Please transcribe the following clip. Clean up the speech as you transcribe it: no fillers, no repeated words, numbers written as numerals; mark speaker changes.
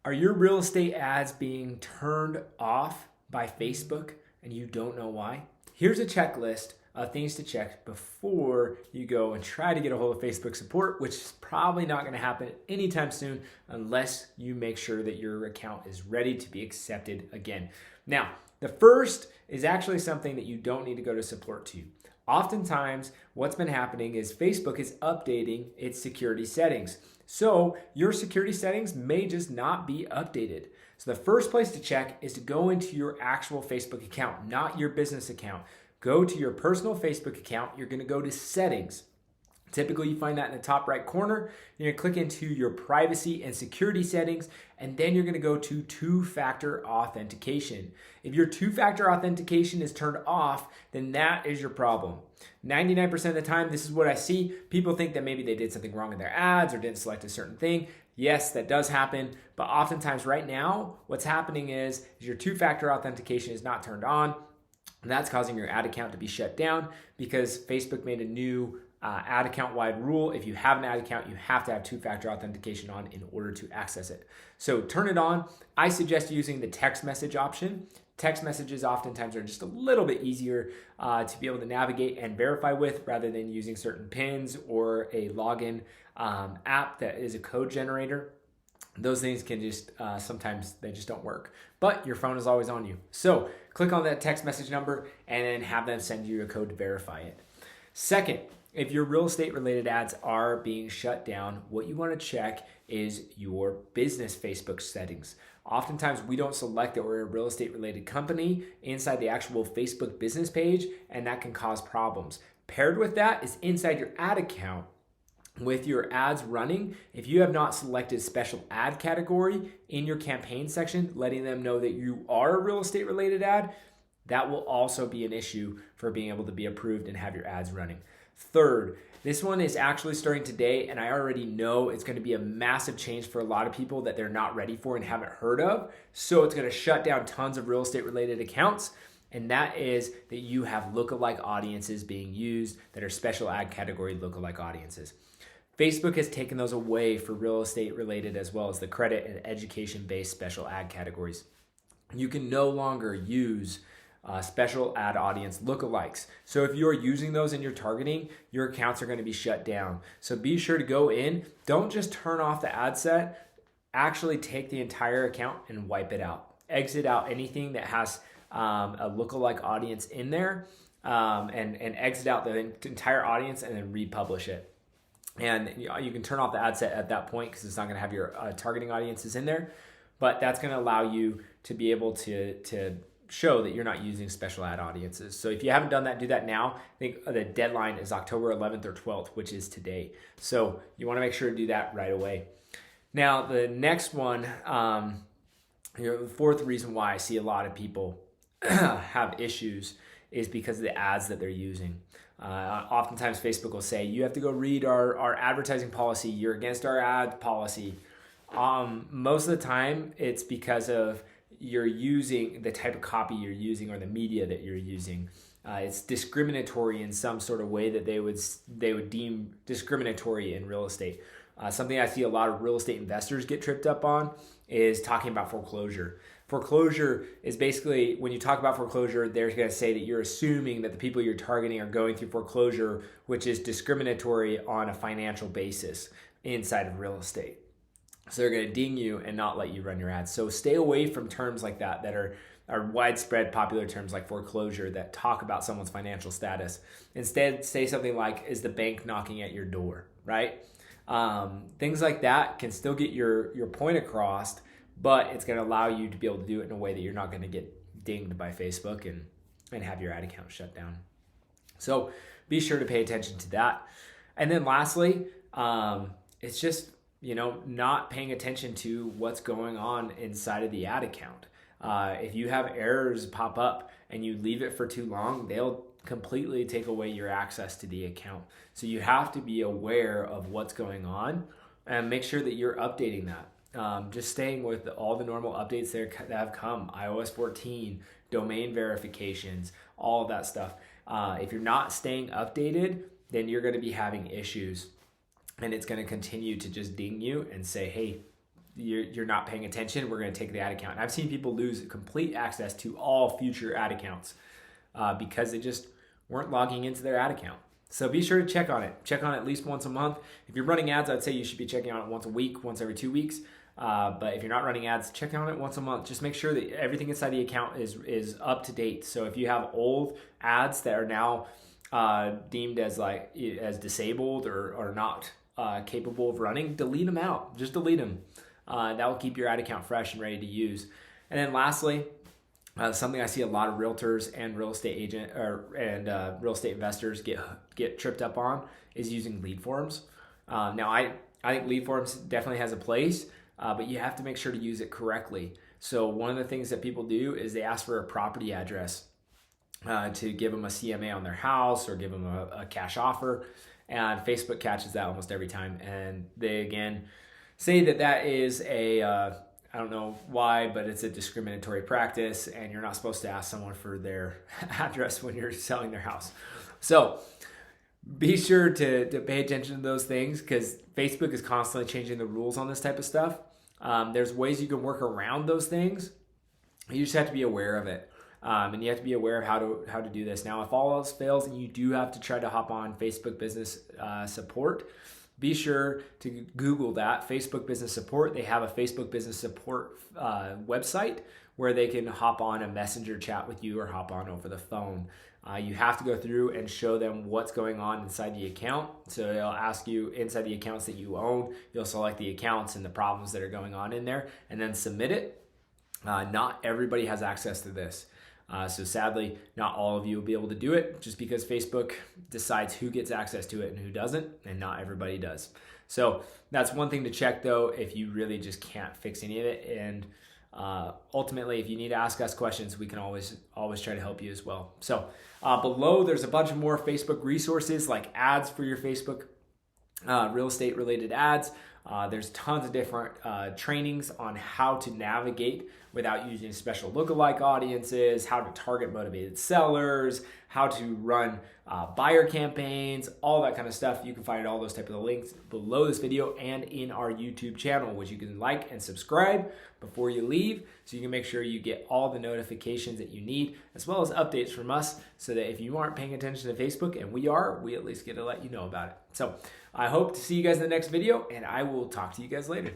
Speaker 1: Are your real estate ads being turned off by Facebook and you don't know why? Here's a checklist of things to check before you go and try to get a hold of Facebook support, which is probably not going to happen anytime soon unless you make sure that your account is ready to be accepted again. Now, the first is actually something that you don't need to go to support to. Oftentimes, what's been happening is Facebook is updating its security settings. So your security settings may just not be updated. So the first place to check is to go into your actual Facebook account, not your business account. Go to your personal Facebook account. You're going to go to settings. Typically, you find that in the top right corner. You're going to click into your privacy and security settings, and then you're going to go to two-factor authentication. If your two-factor authentication is turned off, then that is your problem. 99% of the time, this is what I see. People think that maybe they did something wrong in their ads or didn't select a certain thing. Yes, that does happen, but oftentimes right now, what's happening is your two-factor authentication is not turned on, and that's causing your ad account to be shut down because Facebook made a new ad account wide rule. If you have an ad account, you have to have two-factor authentication on in order to access it. So turn it on. I suggest using the text message option. Text messages oftentimes are just a little bit easier to be able to navigate and verify with rather than using certain pins or a login app that is a code generator. Those things can just, sometimes they just don't work. But your phone is always on you. So click on that text message number and then have them send you a code to verify it. Second, if your real estate related ads are being shut down, what you want to check is your business Facebook settings. Oftentimes we don't select that we're a real estate related company inside the actual Facebook business page, and that can cause problems. Paired with that is inside your ad account with your ads running. If you have not selected special ad category in your campaign section, letting them know that you are a real estate related ad, that will also be an issue for being able to be approved and have your ads running. Third, this one is actually starting today, and I already know it's going to be a massive change for a lot of people that they're not ready for and haven't heard of. So it's going to shut down tons of real estate related accounts, and that is that you have lookalike audiences being used that are special ad category lookalike audiences. Facebook has taken those away for real estate related as well as the credit and education based special ad categories. You can no longer use special ad audience lookalikes. So if you're using those in your targeting, your accounts are going to be shut down. So be sure to go in. Don't just turn off the ad set. Actually take the entire account and wipe it out. Exit out anything that has a lookalike audience in there and exit out the entire audience and then republish it. And you can turn off the ad set at that point because it's not going to have your targeting audiences in there. But that's going to allow you to be able to show that you're not using special ad audiences. So if you haven't done that, do that now. I think the deadline is October 11th or 12th, which is today. So you want to make sure to do that right away. Now, the next one, the fourth reason why I see a lot of people have issues is because of the ads that they're using. Oftentimes Facebook will say, you have to go read our advertising policy. You're against our ad policy. Most of the time, it's because of you're using the type of copy you're using or the media that you're using. It's discriminatory in some sort of way that they would deem discriminatory in real estate. Something I see a lot of real estate investors get tripped up on is talking about foreclosure. Foreclosure is basically, when you talk about foreclosure, they're going to say that you're assuming that the people you're targeting are going through foreclosure, which is discriminatory on a financial basis inside of real estate. So they're going to ding you and not let you run your ads. So stay away from terms like that are widespread popular terms like foreclosure that talk about someone's financial status. Instead, say something like, is the bank knocking at your door, right? Things like that can still get your point across, but it's going to allow you to be able to do it in a way that you're not going to get dinged by Facebook and have your ad account shut down. So be sure to pay attention to that. And then lastly, it's just, not paying attention to what's going on inside of the ad account. If you have errors pop up and you leave it for too long, they'll completely take away your access to the account. So you have to be aware of what's going on and make sure that you're updating that. Just staying with all the normal updates that have come, iOS 14, domain verifications, all of that stuff. If you're not staying updated, then you're going to be having issues. And it's going to continue to just ding you and say, hey, you're not paying attention, we're going to take the ad account. And I've seen people lose complete access to all future ad accounts because they just weren't logging into their ad account. So be sure to check on it. Check on it at least once a month. If you're running ads, I'd say you should be checking on it once a week, once every 2 weeks. But if you're not running ads, check on it once a month. Just make sure that everything inside the account is up to date. So if you have old ads that are now deemed as disabled or not capable of running, delete them out. Just delete them. That will keep your ad account fresh and ready to use. And then lastly, something I see a lot of realtors and real estate real estate investors get tripped up on is using lead forms. Now I think lead forms definitely has a place, but you have to make sure to use it correctly. So one of the things that people do is they ask for a property address to give them a CMA on their house or give them a cash offer. And Facebook catches that almost every time. And they, again, say that is I don't know why, but it's a discriminatory practice and you're not supposed to ask someone for their address when you're selling their house. So be sure to pay attention to those things because Facebook is constantly changing the rules on this type of stuff. There's ways you can work around those things. You just have to be aware of it. And you have to be aware of how to do this. Now, if all else fails and you do have to try to hop on Facebook Business Support, be sure to Google that, Facebook Business Support. They have a Facebook Business Support website where they can hop on a messenger chat with you or hop on over the phone. You have to go through and show them what's going on inside the account. So they'll ask you inside the accounts that you own, you'll select the accounts and the problems that are going on in there and then submit it. Not everybody has access to this. So sadly, not all of you will be able to do it just because Facebook decides who gets access to it and who doesn't, and not everybody does. So that's one thing to check though, if you really just can't fix any of it. And ultimately, if you need to ask us questions, we can always try to help you as well. So below, there's a bunch of more Facebook resources like ads for your Facebook real estate related ads. There's tons of different trainings on how to navigate without using special lookalike audiences, how to target motivated sellers, how to run buyer campaigns, all that kind of stuff. You can find all those types of links below this video and in our YouTube channel, which you can like and subscribe before you leave so you can make sure you get all the notifications that you need, as well as updates from us so that if you aren't paying attention to Facebook, and we at least get to let you know about it. So I hope to see you guys in the next video, and I will talk to you guys later.